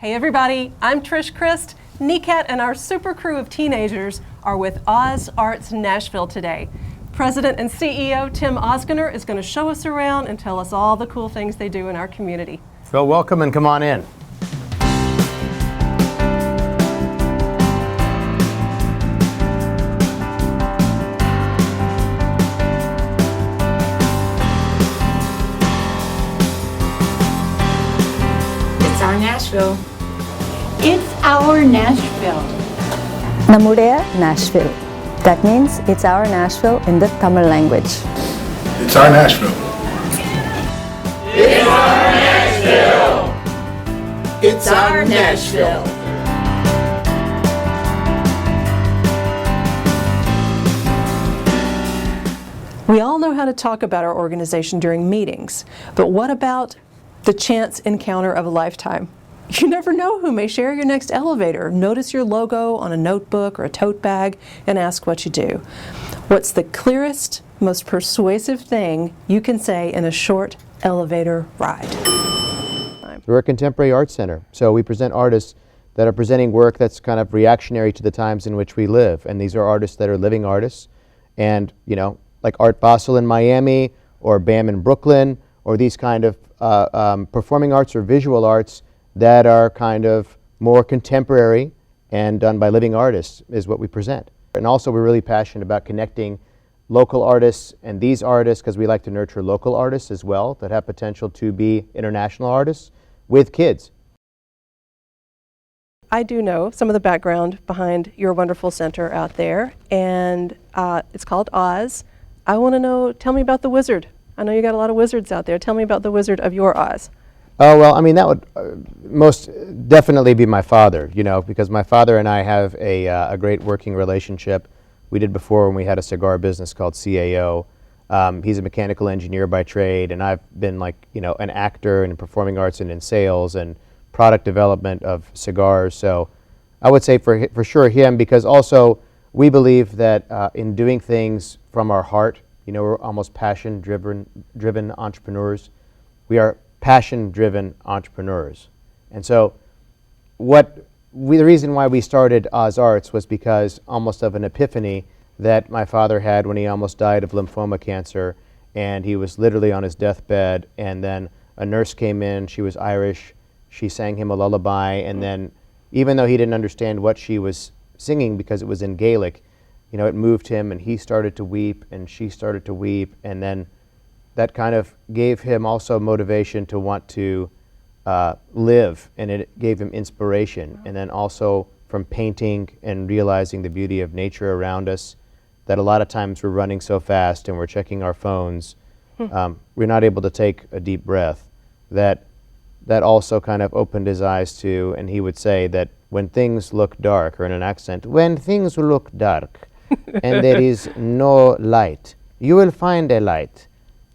Hey everybody, I'm Trish Christ. NECAT and our super crew of teenagers are with Oz Arts Nashville today. President and CEO Tim Osgener is going to show us around and tell us all the cool things they do in our community. So welcome and come on in. It's our Nashville. It's our Nashville. Namudaya Nashville. That means it's our Nashville in the Tamil language. It's our Nashville. It's our Nashville. It's our Nashville. We all know how to talk about our organization during meetings, but what about the chance encounter of a lifetime? You never know who may share your next elevator, notice your logo on a notebook or a tote bag, and ask what you do. What's the clearest, most persuasive thing you can say in a short elevator ride? We're a contemporary arts center, so we present artists that are presenting work that's kind of reactionary to the times in which we live. And these are artists that are living artists. And, you know, like Art Basel in Miami, or BAM in Brooklyn, or these kind of performing arts or visual arts that are kind of more contemporary and done by living artists is what we present. And also we're really passionate about connecting local artists and these artists, because we like to nurture local artists as well that have potential to be international artists, with kids. I do know some of the background behind your wonderful center out there, and it's called Oz. I want to know, tell me about the wizard. I know you got a lot of wizards out there. Tell me about the wizard of your Oz. Oh, well, I mean, that would most definitely be my father, you know, because my father and I have a great working relationship. We did before when we had a cigar business called CAO. He's a mechanical engineer by trade, and I've been like, you know, an actor in performing arts and in sales and product development of cigars. So I would say for sure him, because also we believe that in doing things from our heart, you know, we're almost passion-driven entrepreneurs. We are passion-driven entrepreneurs. And so the reason why we started Oz Arts was because almost of an epiphany that my father had when he almost died of lymphoma cancer, and he was literally on his deathbed, and then a nurse came in, she was Irish, she sang him a lullaby, and then even though he didn't understand what she was singing because it was in Gaelic, you know, it moved him, and he started to weep, and she started to weep, and then that kind of gave him also motivation to want to live, and it gave him inspiration. And then also from painting and realizing the beauty of nature around us, that a lot of times we're running so fast and we're checking our phones, we're not able to take a deep breath. That also kind of opened his eyes to, and he would say that when things look dark, or in an accent, when things look dark and there is no light, you will find a light,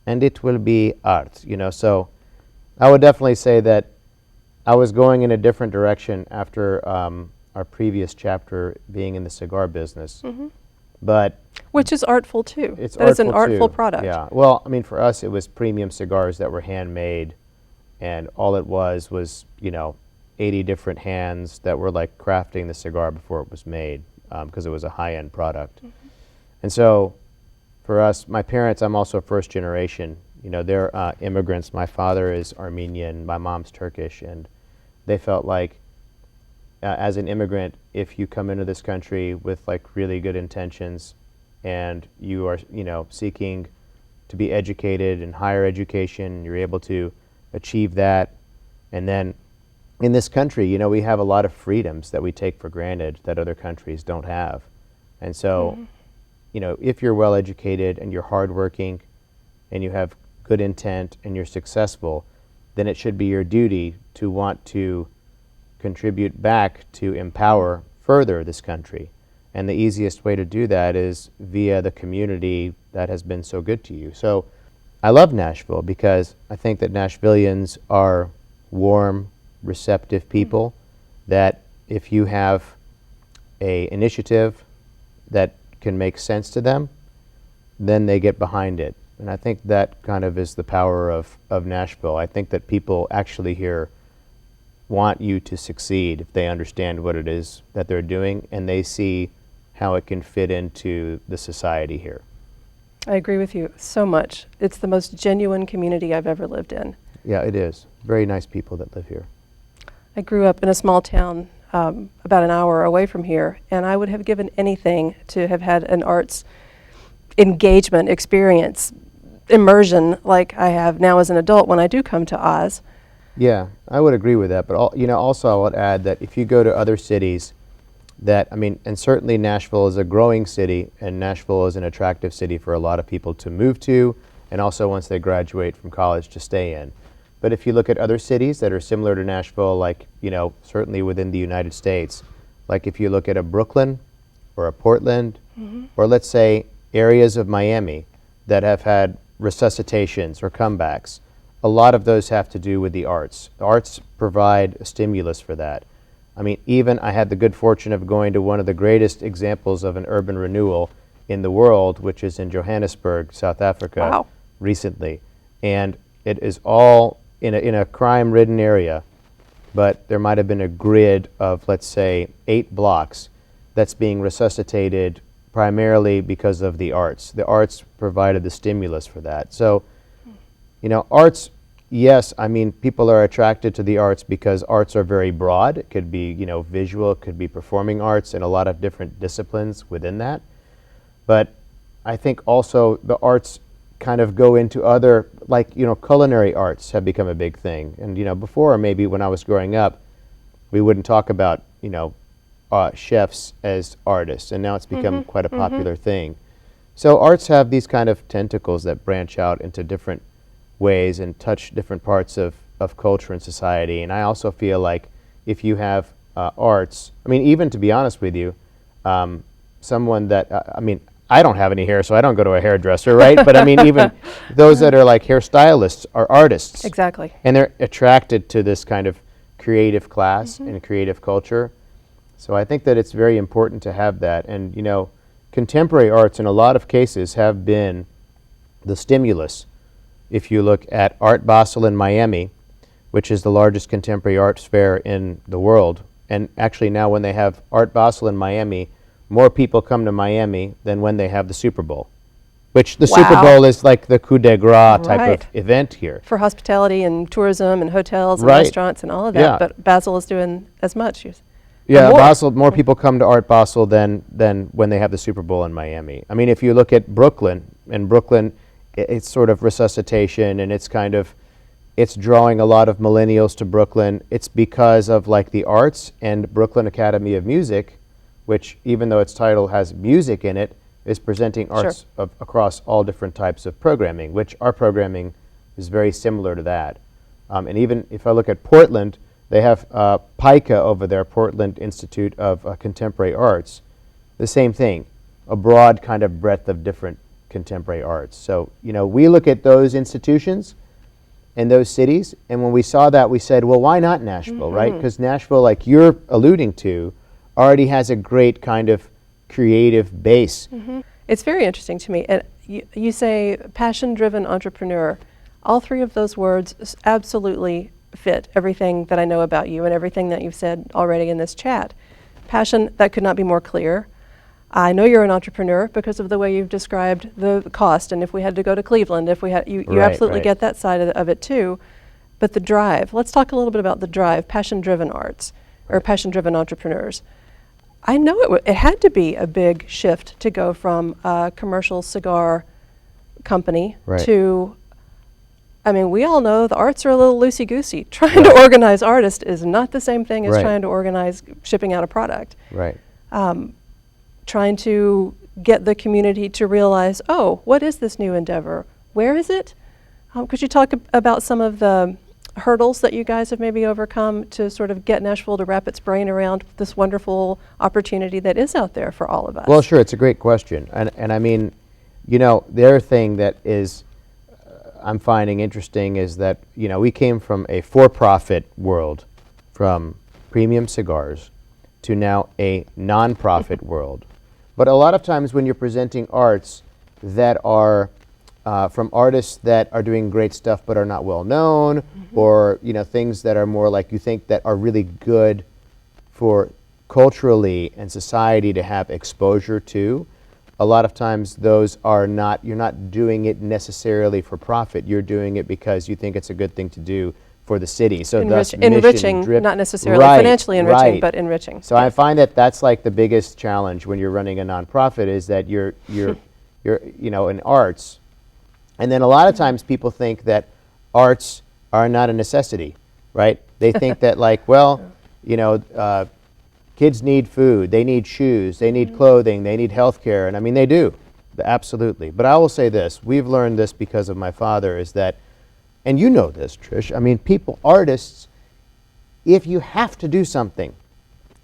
and it will be art, you know. So I would definitely say that I was going in a different direction after our previous chapter being in the cigar business. But Which is artful too. It's that is an artful artful too. product. Yeah. Well, I mean, for us, it was premium cigars that were handmade, and all it was, you know, 80 different hands that were like crafting the cigar before it was made, because it was a high-end product. And so for us, my parents, I'm also first generation. You know, they're immigrants. My father is Armenian, my mom's Turkish, and they felt like as an immigrant, if you come into this country with like really good intentions and you are, you know, seeking to be educated in higher education, you're able to achieve that. And then in this country, you know, we have a lot of freedoms that we take for granted that other countries don't have. And so, you know, if you're well educated and you're hardworking and you have good intent and you're successful, then it should be your duty to want to contribute back to empower further this country. And the easiest way to do that is via the community that has been so good to you. So I love Nashville because I think that Nashvillians are warm, receptive people, that if you have an initiative that can make sense to them, then they get behind it. And I think that kind of is the power of Nashville. I think that people actually here want you to succeed if they understand what it is that they're doing and they see how it can fit into the society here. I agree with you so much. It's the most genuine community I've ever lived in. Yeah, it is. Very nice people that live here. I grew up in a small town about an hour away from here, and I would have given anything to have had an arts engagement experience, immersion like I have now as an adult when I do come to Oz. Yeah, I would agree with that. But also I would add that if you go to other cities, and certainly Nashville is a growing city, and Nashville is an attractive city for a lot of people to move to, and also once they graduate from college to stay in. But if you look at other cities that are similar to Nashville, like, certainly within the United States, like if you look at a Brooklyn or a Portland, or let's say areas of Miami that have had resuscitations or comebacks, a lot of those have to do with the arts. The arts provide a stimulus for that. Even I had the good fortune of going to one of the greatest examples of an urban renewal in the world, which is in Johannesburg, South Africa, recently. And it is all in a crime-ridden area, but there might have been a grid of, let's say, 8 blocks that's being resuscitated primarily because of the arts. The arts provided the stimulus for that. So, arts, yes, people are attracted to the arts because arts are very broad. It could be, visual, it could be performing arts, and a lot of different disciplines within that. But I think also the arts kind of go into other, like, culinary arts have become a big thing. And, before, maybe when I was growing up, we wouldn't talk about, chefs as artists, and now it's become quite a popular thing. So arts have these kind of tentacles that branch out into different ways and touch different parts of culture and society. And I also feel like if you have arts, even to be honest with you, someone that, I don't have any hair, so I don't go to a hairdresser, right? But even those that are like hairstylists are artists. Exactly. And they're attracted to this kind of creative class and creative culture. So I think that it's very important to have that. And, contemporary arts in a lot of cases have been the stimulus. If you look at Art Basel in Miami, which is the largest contemporary arts fair in the world, and actually now when they have Art Basel in Miami, more people come to Miami than when they have the Super Bowl, which the Super Bowl is like the coup de grace type of event here. For hospitality and tourism and hotels and restaurants and all of that, Yeah. but Basel is doing as much. Yeah, Basel, more people come to Art Basel than when they have the Super Bowl in Miami. If you look at Brooklyn, it's sort of resuscitation, and it's drawing a lot of millennials to Brooklyn. It's because of like the arts, and Brooklyn Academy of Music, which even though its title has music in it, is presenting arts across all different types of programming, which our programming is very similar to that. And even if I look at Portland, they have PICA over there, Portland Institute of Contemporary Arts. The same thing, a broad kind of breadth of different contemporary arts. So, we look at those institutions and those cities, and when we saw that, we said, well, why not Nashville, right? Because Nashville, like you're alluding to, already has a great kind of creative base. It's very interesting to me. And you say passion-driven entrepreneur. All 3 of those words absolutely fit everything that I know about you and everything that you've said already in this chat. Passion, that could not be more clear. I know you're an entrepreneur because of the way you've described the cost, and if we had to go to Cleveland, if we had, you absolutely get that side of it too. But the drive, let's talk a little bit about the drive, passion-driven arts, or passion-driven entrepreneurs. I know it had to be a big shift to go from a commercial cigar company to, we all know the arts are a little loosey-goosey. Trying to organize artists is not the same thing as trying to organize shipping out a product. Trying to get the community to realize, oh, what is this new endeavor? Where is it? Could you talk about some of the hurdles that you guys have maybe overcome to sort of get Nashville to wrap its brain around this wonderful opportunity that is out there for all of us? Well, sure, it's a great question. And the other thing that is I'm finding interesting is that, we came from a for-profit world, from premium cigars, to now a non-profit world. But a lot of times when you're presenting arts that are from artists that are doing great stuff but are not well known, or things that are more like you think that are really good for culturally and society to have exposure to. A lot of times those are not, you're not doing it necessarily for profit. You're doing it because you think it's a good thing to do for the city. So thus enriching, not necessarily financially enriching, but enriching. So I find that that's like the biggest challenge when you're running a nonprofit, is that you're in arts. And then a lot of times people think that arts are not a necessity, right? They think that kids need food, they need shoes, they need clothing, they need health care, and I mean they do, absolutely. But I will say this, we've learned this because of my father, is that, and you know this, Trish, I mean artists, if you have to do something,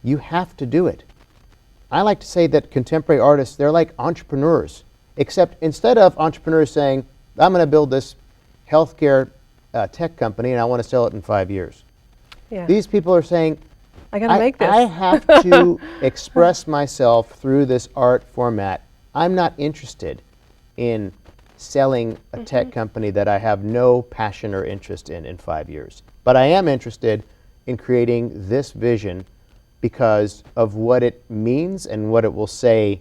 you have to do it. I like to say that contemporary artists, they're like entrepreneurs, except instead of entrepreneurs saying, I'm going to build this healthcare tech company and I want to sell it in 5 years. Yeah. These people are saying, I got to make this. I have to express myself through this art format. I'm not interested in selling a tech company that I have no passion or interest in 5 years. But I am interested in creating this vision because of what it means and what it will say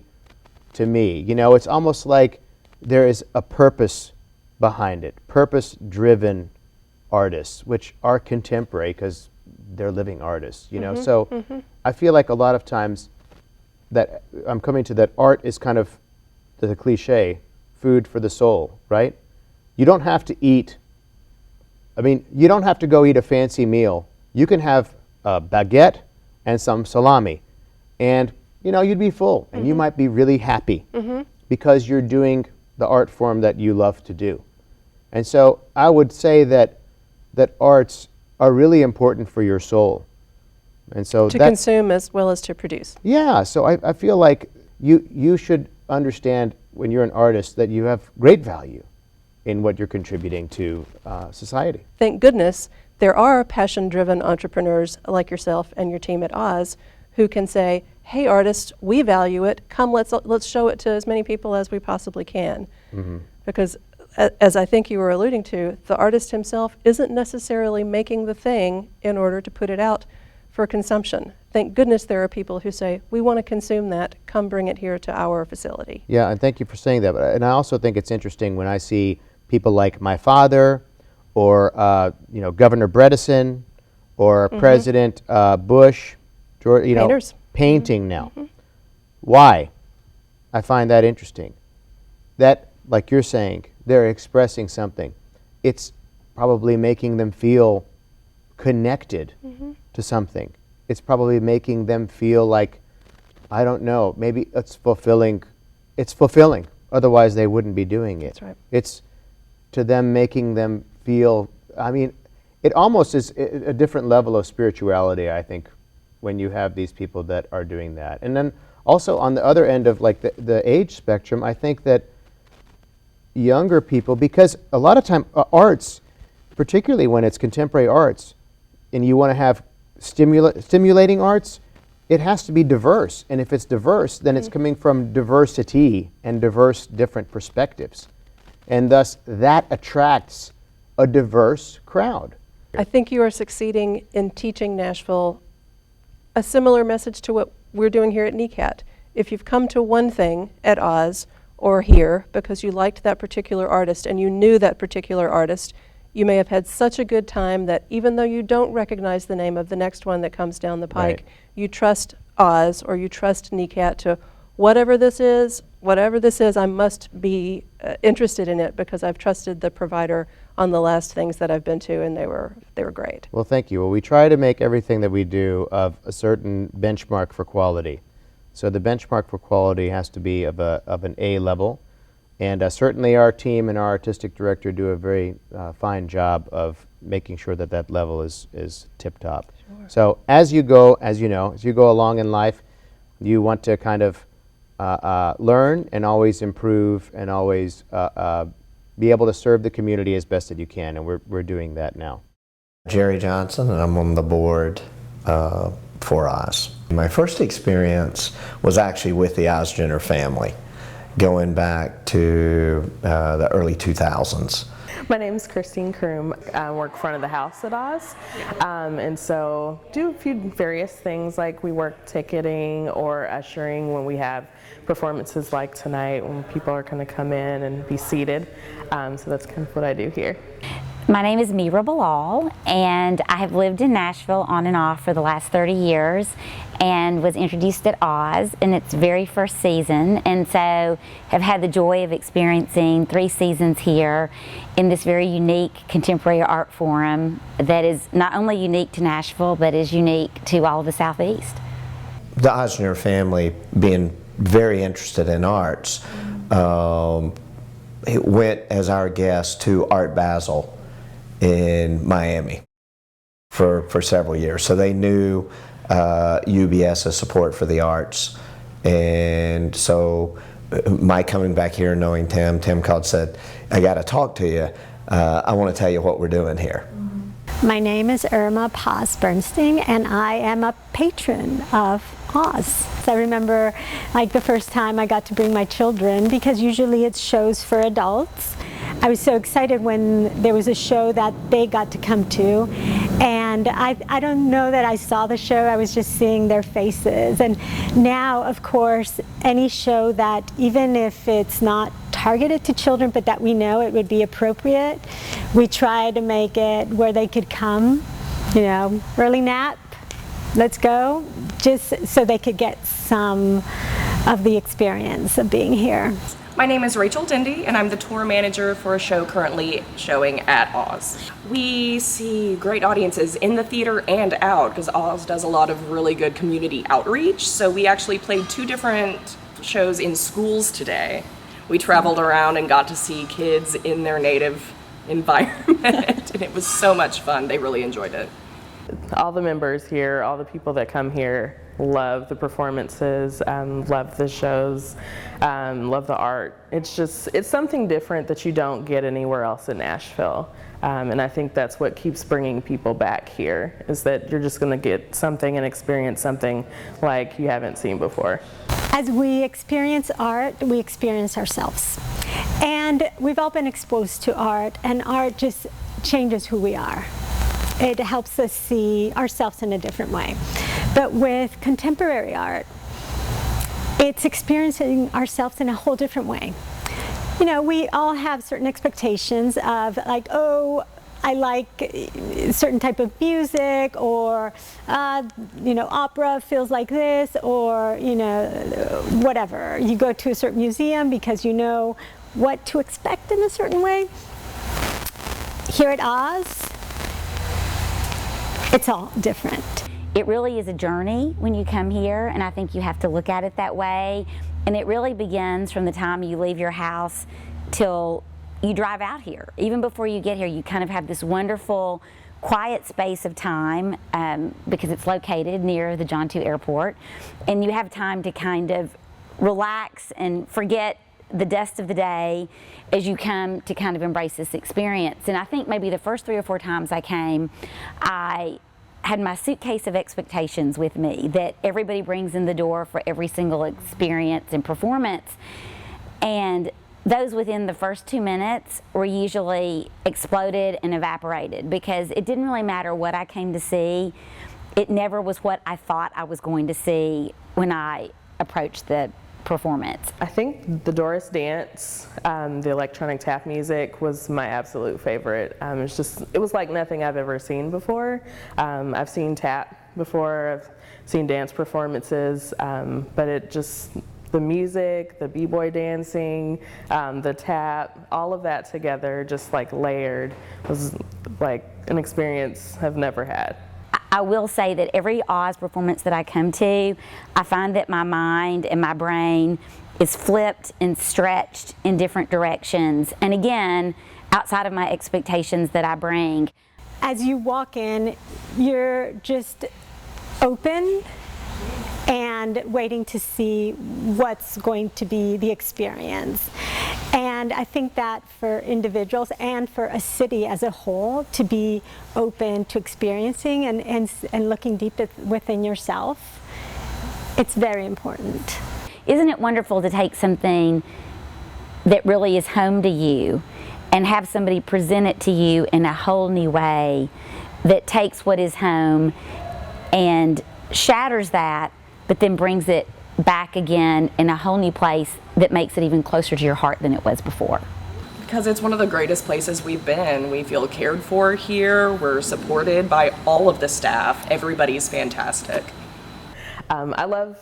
to me. It's almost like there is a purpose behind it, purpose-driven artists, which are contemporary because they're living artists, So I feel like a lot of times that I'm coming to that art is kind of the cliche, food for the soul, right? You don't have to eat, you don't have to go eat a fancy meal. You can have a baguette and some salami and, you'd be full and you might be really happy because you're doing the art form that you love to do. And so I would say that arts are really important for your soul. And so to consume as well as to produce. Yeah, so I feel like you should understand when you're an artist that you have great value in what you're contributing to society. Thank goodness there are passion-driven entrepreneurs like yourself and your team at Oz who can say, hey artists, we value it, come let's show it to as many people as we possibly can. Because as I think you were alluding to, the artist himself isn't necessarily making the thing in order to put it out for consumption. Thank goodness there are people who say, we want to consume that, come bring it here to our facility. Yeah, and thank you for saying that. And I also think it's interesting when I see people like my father or Governor Bredesen or President Bush, painting now. Why? I find that interesting. That, like you're saying, they're expressing something. It's probably making them feel connected to something. It's probably making them feel like, I don't know, maybe it's fulfilling. Otherwise they wouldn't be doing it. That's right. It's to them making them feel, it almost is a different level of spirituality, I think, when you have these people that are doing that. And then also on the other end of the age spectrum, I think that younger people, because a lot of time arts, particularly when it's contemporary arts, and you want to have stimulating arts, it has to be diverse. And if it's diverse, then it's coming from diversity and diverse different perspectives. And thus that attracts a diverse crowd. I think you are succeeding in teaching Nashville a similar message to what we're doing here at NECAT. If you've come to one thing at Oz or here because you liked that particular artist and you knew that particular artist, you may have had such a good time that even though you don't recognize the name of the next one that comes down the pike, you trust Oz or you trust NECAT to whatever this is, I must be interested in it because I've trusted the provider on the last things that I've been to, and they were great. Well, thank you. Well, we try to make everything that we do of a certain benchmark for quality. So the benchmark for quality has to be of an A level, and certainly our team and our artistic director do a very fine job of making sure that that level is tip top. Sure. So as you go along in life, you want to kind of learn and always improve and always be able to serve the community as best that you can, and we're doing that now. Jerry Johnson, and I'm on the board for Oz. My first experience was actually with the Oz Jenner family, going back to the early 2000s. My name is Christine Kroom. I work front of the house at Oz, and so do a few various things, like we work ticketing or ushering when we have performances like tonight, when people are going to come in and be seated. So that's kind of what I do here. My name is Mira Bilal, and I have lived in Nashville on and off for the last 30 years and was introduced at Oz in its very first season, and so have had the joy of experiencing 3 seasons here in this very unique contemporary art forum that is not only unique to Nashville but is unique to all of the Southeast. The Osner family, being very interested in arts, it went as our guest to Art Basel in Miami for several years. So they knew UBS's support for the arts. And so my coming back here, knowing Tim called and said, I got to talk to you. I want to tell you what we're doing here. My name is Irma Paz Bernstein, and I am a patron of Oz. So I remember like the first time I got to bring my children, because usually it's shows for adults. I was so excited when there was a show that they got to come to, and I don't know that I saw the show, I was just seeing their faces. And now, of course, any show that, even if it's not targeted to children but that we know it would be appropriate, we try to make it where they could come, you know, early nap, let's go, just so they could get some of the experience of being here. My name is Rachel Dindy, and I'm the tour manager for a show currently showing at Oz. We see great audiences in the theater and out, because Oz does a lot of really good community outreach. So we actually played 2 different shows in schools today. We traveled around and got to see kids in their native environment, and it was so much fun. They really enjoyed it. All the members here, all the people that come here, love the performances, love the shows, love the art. It's something different that you don't get anywhere else in Nashville. And I think that's what keeps bringing people back here, is that you're just going to get something and experience something like you haven't seen before. As we experience art, we experience ourselves. And we've all been exposed to art, and art just changes who we are. It helps us see ourselves in a different way. But with contemporary art, it's experiencing ourselves in a whole different way. You know, we all have certain expectations of, like, oh, I like a certain type of music, or, you know, opera feels like this, or, you know, whatever. You go to a certain museum because you know what to expect in a certain way. Here at Oz, it's all different. It really is a journey when you come here, and I think you have to look at it that way. And it really begins from the time you leave your house till you drive out here. Even before you get here, you kind of have this wonderful, quiet space of time because it's located near the John II Airport, and you have time to kind of relax and forget the dust of the day as you come to kind of embrace this experience. And I think maybe the first 3 or 4 times I came, I had my suitcase of expectations with me that everybody brings in the door for every single experience and performance. And those within the first 2 minutes were usually exploded and evaporated, because it didn't really matter what I came to see. It never was what I thought I was going to see when I approached the performance. I think the Doris dance, the electronic tap music, was my absolute favorite. It was like nothing I've ever seen before. I've seen tap before, I've seen dance performances, but the music, the b-boy dancing, the tap, all of that together, just like layered, was like an experience I've never had. I will say that every Oz performance that I come to, I find that my mind and my brain is flipped and stretched in different directions. And again, outside of my expectations that I bring. As you walk in, you're just open and waiting to see what's going to be the experience. And I think that for individuals and for a city as a whole to be open to experiencing and looking deep within yourself, it's very important. Isn't it wonderful to take something that really is home to you, and have somebody present it to you in a whole new way that takes what is home and shatters that, but then brings it back again in a whole new place that makes it even closer to your heart than it was before. Because it's one of the greatest places we've been. We feel cared for here. We're supported by all of the staff. Everybody's fantastic. I love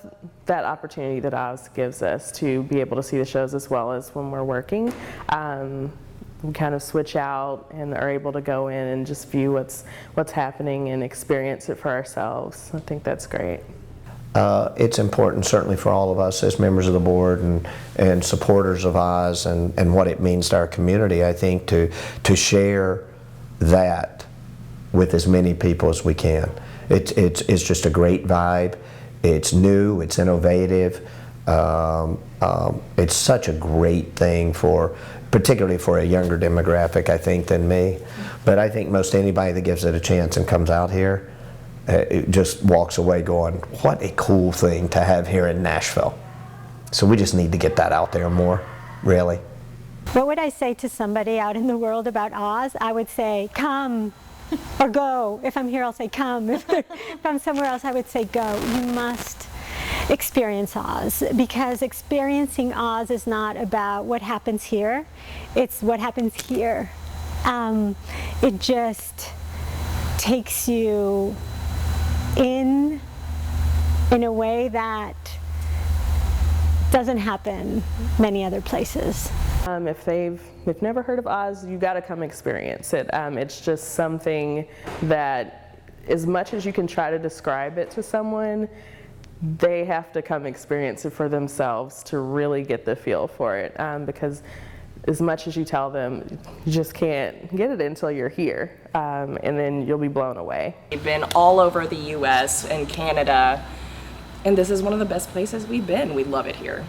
that opportunity that Oz gives us to be able to see the shows as well as when we're working. We kind of switch out and are able to go in and just view what's happening and experience it for ourselves. I think that's great. It's important, certainly for all of us as members of the board and supporters of Oz and what it means to our community, I think, to share that with as many people as we can. It's just a great vibe. It's new, it's innovative. It's such a great thing particularly for a younger demographic, I think, than me. But I think most anybody that gives it a chance and comes out here, it just walks away going, what a cool thing to have here in Nashville. So we just need to get that out there more, really. What would I say to somebody out in the world about Oz? I would say, come or go. If I'm here, I'll say come. If I'm somewhere else, I would say go. You must experience Oz, because experiencing Oz is not about what happens here, it's what happens here. It just takes you in a way that doesn't happen many other places. If they've never heard of Oz, you got to come experience it. It's just something that, as much as you can try to describe it to someone, they have to come experience it for themselves to really get the feel for it. Because as much as you tell them, you just can't get it until you're here, and then you'll be blown away. We've been all over the US and Canada, and this is one of the best places we've been. We love it here.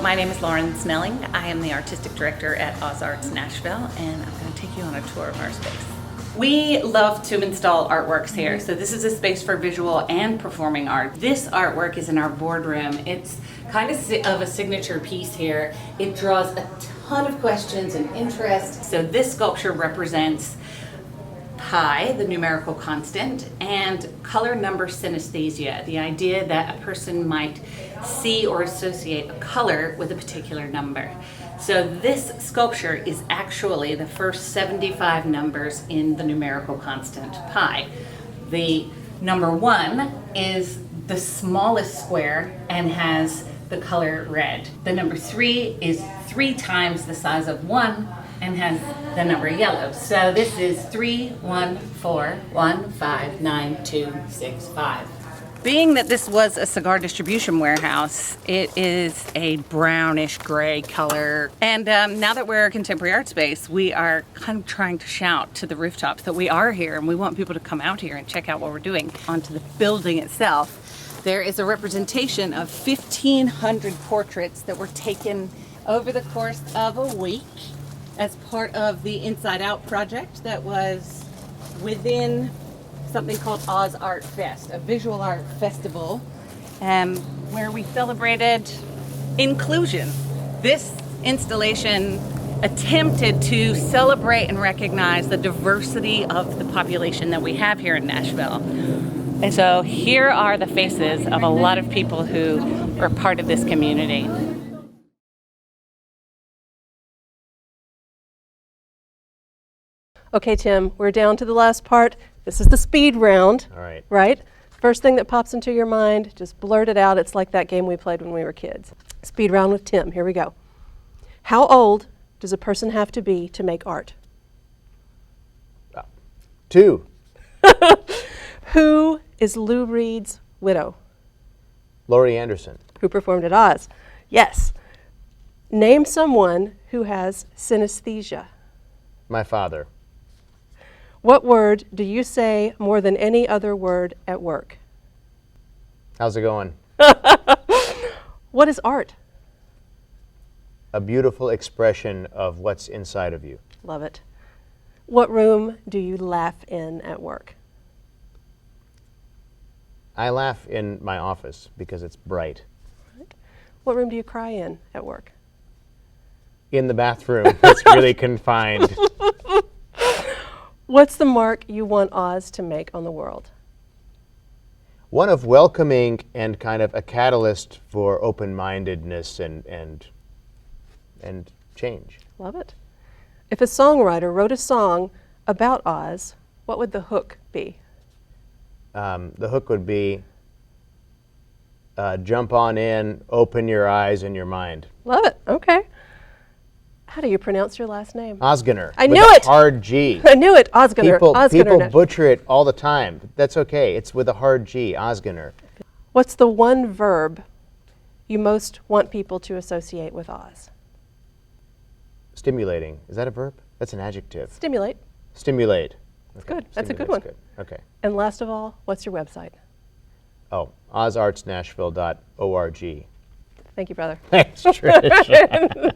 My name is Lauren Snelling. I am the Artistic Director at Oz Arts Nashville, and I'm going to take you on a tour of our space. We love to install artworks here, so this is a space for visual and performing art. This artwork is in our boardroom. It's kind of a signature piece here. It draws a ton of questions and interest. So this sculpture represents pi, the numerical constant, and color number synesthesia, the idea that a person might see or associate a color with a particular number. So this sculpture is actually the first 75 numbers in the numerical constant pi. The number 1 is the smallest square and has the color red. The number 3 is 3 times the size of 1 and has the number yellow. So this is 3, 1, 4, 1, 5, 9, 2, 6, 5. Being that this was a cigar distribution warehouse, it is a brownish gray color. And now that we're a contemporary art space, we are kind of trying to shout to the rooftops that we are here, and we want people to come out here and check out what we're doing. Onto the building itself, there is a representation of 1,500 portraits that were taken over the course of a week as part of the Inside Out project that was within something called Oz Art Fest, a visual art festival where we celebrated inclusion. This installation attempted to celebrate and recognize the diversity of the population that we have here in Nashville. And so here are the faces of a lot of people who are part of this community. Okay, Tim, we're down to the last part. This is the speed round. All right. Right? First thing that pops into your mind, just blurt it out. It's like that game we played when we were kids. Speed round with Tim. Here we go. How old does a person have to be to make art? 2. Who is Lou Reed's widow? Laurie Anderson. Who performed at Oz? Yes. Name someone who has synesthesia. My father. What word do you say more than any other word at work? How's it going? What is art? A beautiful expression of what's inside of you. Love it. What room do you laugh in at work? I laugh in my office because it's bright. What room do you cry in at work? in the bathroom. It's really confined. What's the mark you want Oz to make on the world? One of welcoming and kind of a catalyst for open-mindedness and change. Love it. If a songwriter wrote a song about Oz, what would the hook be? The hook would be, jump on in, open your eyes and your mind. Love it. Okay. How do you pronounce your last name? Osgener. I with knew a it. hard G. I knew it. Osgener. People butcher it all the time. That's okay. It's with a hard G. Osgener. What's the one verb you most want people to associate with Oz? Stimulating. Is that a verb? That's an adjective. Stimulate. Stimulate. That's good. That's a good one. Good. Okay. And last of all, what's your website? Oh, ozartsnashville.org. Thank you, brother. Thanks, Trish.